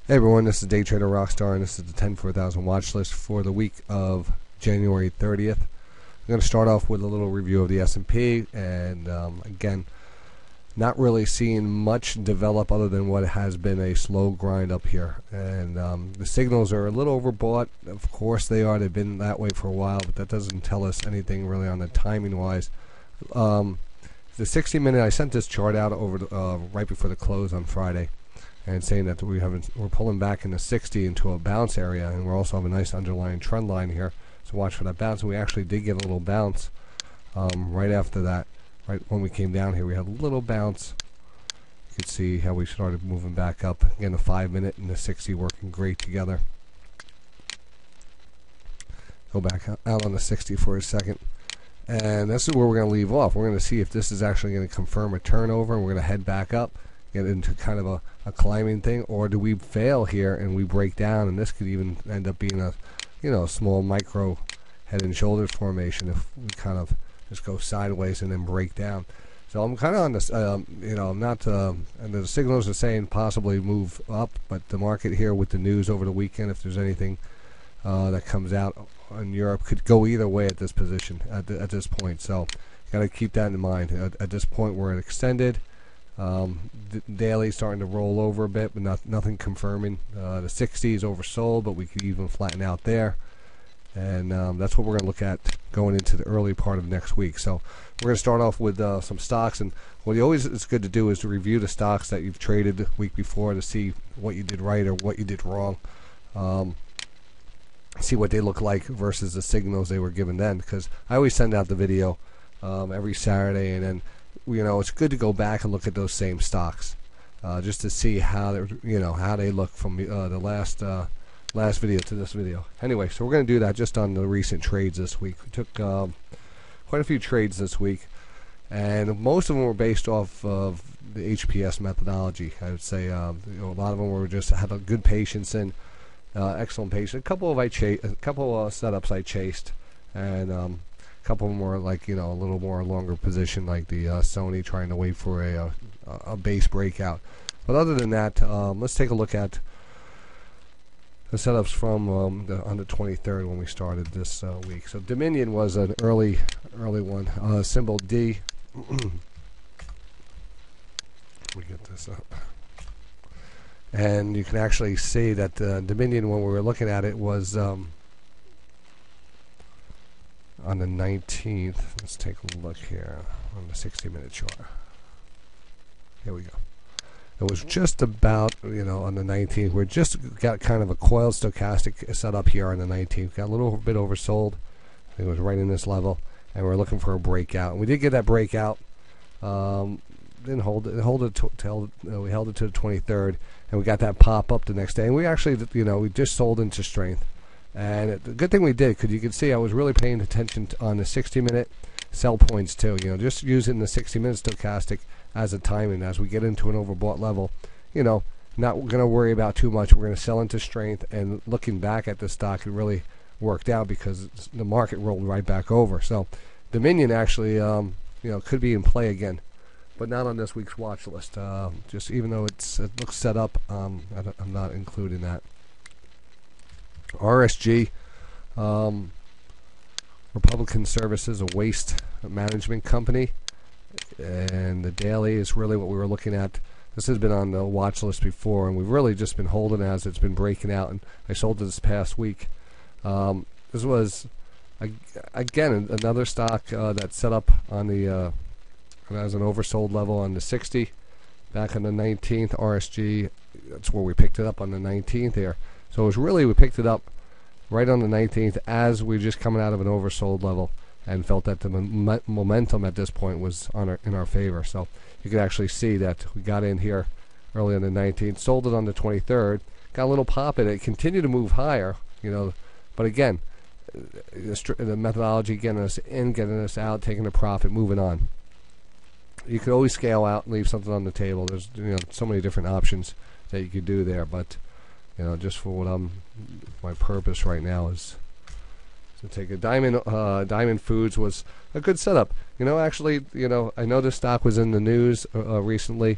Hey everyone, this is DayTraderRockStar, and this is the 10 for 1000 watch list for the week of January 30th. I'm going to start off with a little review of the S&P, and again, not really seeing much develop other than what has been a slow grind up here. And the signals are a little overbought. Of course they are. They've been that way for a while, but that doesn't tell us anything really on the timing-wise. The 60-minute, I sent this chart out over right before the close on Friday, and saying that we're pulling back in the 60 into a bounce area, and we're also have a nice underlying trend line here. So watch for that bounce. And we actually did get a little bounce right after that. Right when we came down here, we had a little bounce. You can see how we started moving back up. Again, the 5-minute and the 60 working great together. Go back out on the 60 for a second. And this is where we're going to leave off. We're going to see if this is actually going to confirm a turnover, and we're going to head back up, get into kind of a climbing thing, or do we fail here and we break down, and this could even end up being a small micro head and shoulders formation if we kind of just go sideways and then break down. So I'm kind of on this, I'm not, and the signals are saying possibly move up, but the market here with the news over the weekend, if there's anything that comes out in Europe, could go either way at this position, at this point. So got to keep that in mind. At this point, we're extended. Daily starting to roll over a bit, but nothing confirming. The 60 is oversold, but we could even flatten out there, and that's what we're going to look at going into the early part of next week. So we're going to start off with some stocks, and what it's good to do is to review the stocks that you've traded the week before to see what you did right or what you did wrong. See what they look like versus the signals they were given then, because I always send out the video every Saturday, and then it's good to go back and look at those same stocks, just to see how they look from the last video to this video. Anyway, so we're going to do that just on the recent trades this week. We took quite a few trades this week, and most of them were based off of the HPS methodology. I would say a lot of them were just had a good patience and excellent patience. A couple of setups I chased, and a couple of them were like a little more longer position, like the Sony, trying to wait for a base breakout. But other than that, let's take a look at the setups from on the 23rd when we started this week. So Dominion was an early one, symbol D. Let me get this up. And you can actually see that Dominion, when we were looking at it, was on the 19th. Let's take a look here on the 60-minute chart. Here we go. It was just about, on the 19th. We just got kind of a coiled stochastic set up here on the 19th. Got a little bit oversold. I think it was right in this level, and we're looking for a breakout. And we did get that breakout. Didn't hold it. We held it to the 23rd, and we got that pop up the next day. And we actually, we just sold into strength. And the good thing we did, because you can see I was really paying attention on the 60-minute sell points too. Just using the 60-minute stochastic as a timing. As we get into an overbought level, not going to worry about too much. We're going to sell into strength. And looking back at the stock, it really worked out because the market rolled right back over. So Dominion actually, could be in play again, but not on this week's watch list. Just even though it looks set up, I'm not including that. RSG, Republican Services, a waste management company, and the daily is really what we were looking at. This has been on the watch list before, and we've really just been holding as it's been breaking out, and I sold it this past week. This was again another stock that set up on the as an oversold level on the 60 back on the 19th. RSG, that's where we picked it up on the 19th here. So it was really, we picked it up right on the 19th as we were just coming out of an oversold level, and felt that the momentum at this point was in our favor. So you could actually see that we got in here early on the 19th, sold it on the 23rd, got a little pop in it, continued to move higher, but again, the methodology getting us in, getting us out, taking the profit, moving on. You could always scale out and leave something on the table. There's so many different options that you could do there, but just for what my purpose right now is to take a Diamond Foods was a good setup. Actually, I know this stock was in the news recently.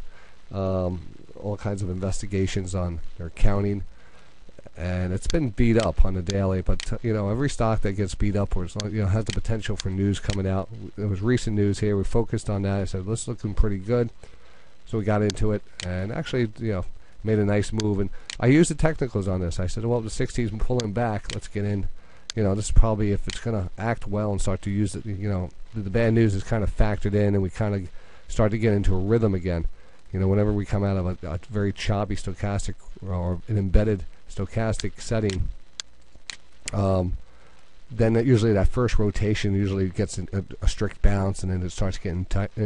all kinds of investigations on their accounting, and it's been beat up on the daily. But every stock that gets beat up, or has the potential for news coming out. There was recent news here. We focused on that. I said, "This is looking pretty good," so we got into it, and actually, made a nice move. And I used the technicals on this. I said, "Well, the 60s pulling back. Let's get in." This is probably, if it's going to act well and start to use it. The bad news is kind of factored in, and we kind of start to get into a rhythm again. Whenever we come out of a very choppy stochastic or an embedded stochastic setting, then usually that first rotation usually gets a strict bounce, and then it starts getting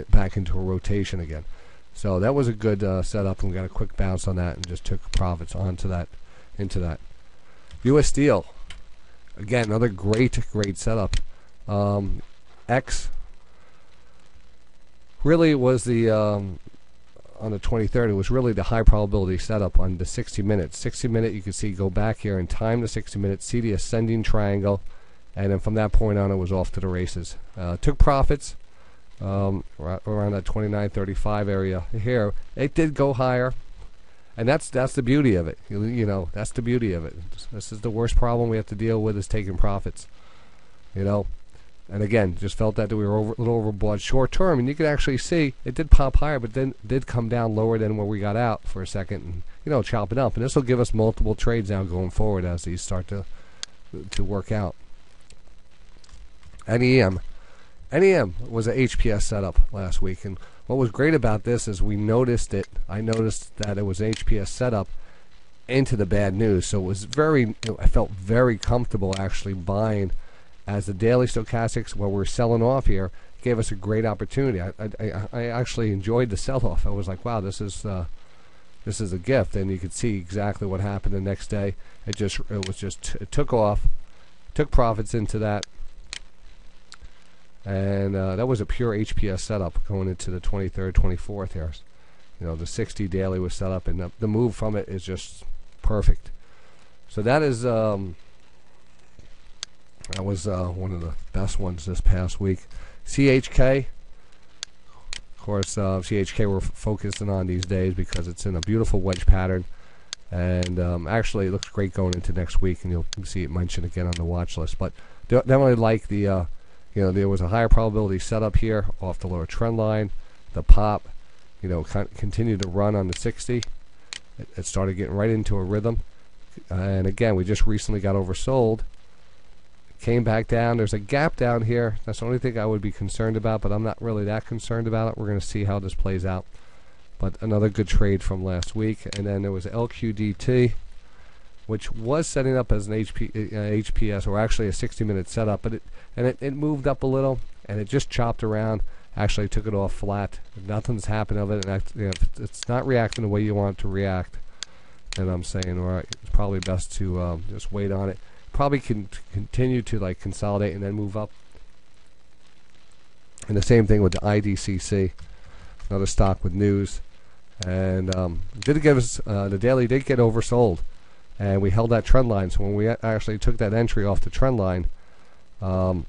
back into a rotation again. So that was a good setup, and we got a quick bounce on that and just took profits into that. U.S. Steel, again, another great setup. X really was the on the 23rd. It was really the high probability setup on the 60 minutes. 60 minute, you can see, go back here and time the 60 minutes, see the ascending triangle, and then from that point on, it was off to the races. Took profits around that 29.35 area here. It did go higher, and that's the beauty of it. That's the beauty of it. This is the worst problem we have to deal with, is taking profits. And again, just felt that we were a little overbought short term, and you could actually see it did pop higher, but then did come down lower than where we got out for a second, and chop it up. And this will give us multiple trades now going forward as these start to work out. NEM was a HPS setup last week, and what was great about this is I noticed that it was an HPS setup into the bad news. So it was I felt very comfortable actually buying, as the daily stochastics, while we're selling off here, gave us a great opportunity. I actually enjoyed the sell-off. I was like, wow, this is a gift. And you could see exactly what happened the next day. It took off, took profits into that, and that was a pure HPS setup going into the 23rd, 24th here. The 60 daily was set up, and the move from it is just perfect. So that is that was one of the best ones this past week. CHK, of course, CHK we're focusing on these days because it's in a beautiful wedge pattern, and actually it looks great going into next week, and you'll see it mentioned again on the watch list. But definitely like the, there was a higher probability setup here off the lower trend line. The pop, continued to run on the 60. It started getting right into a rhythm, and again, we just recently got oversold. Came back down. There's a gap down here. That's the only thing I would be concerned about, but I'm not really that concerned about it. We're going to see how this plays out. But another good trade from last week. And then there was LQDT, which was setting up as an HPS, or actually a 60-minute setup, but it moved up a little, and it just chopped around. Actually took it off flat. Nothing's happened of it, and it's not reacting the way you want it to react. And I'm saying, all right, it's probably best to just wait on it. Probably can continue to consolidate and then move up. And the same thing with the IDCC, another stock with news, and did give us the daily did get oversold, and we held that trend line. So when we actually took that entry off the trend line, it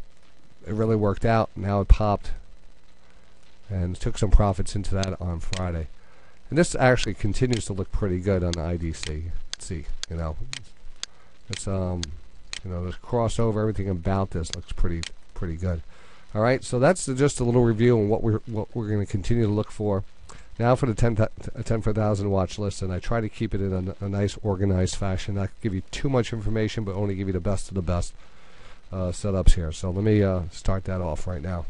really worked out. Now it popped, and took some profits into that on Friday. And this actually continues to look pretty good on the IDC. Let's see, it's this crossover, everything about this looks pretty good. All right, so that's just a little review on what we're going to continue to look for. Now for the 10 for 1,000 watch list, and I try to keep it in a nice organized fashion, not give you too much information, but only give you the best of the best setups here. So let me start that off right now.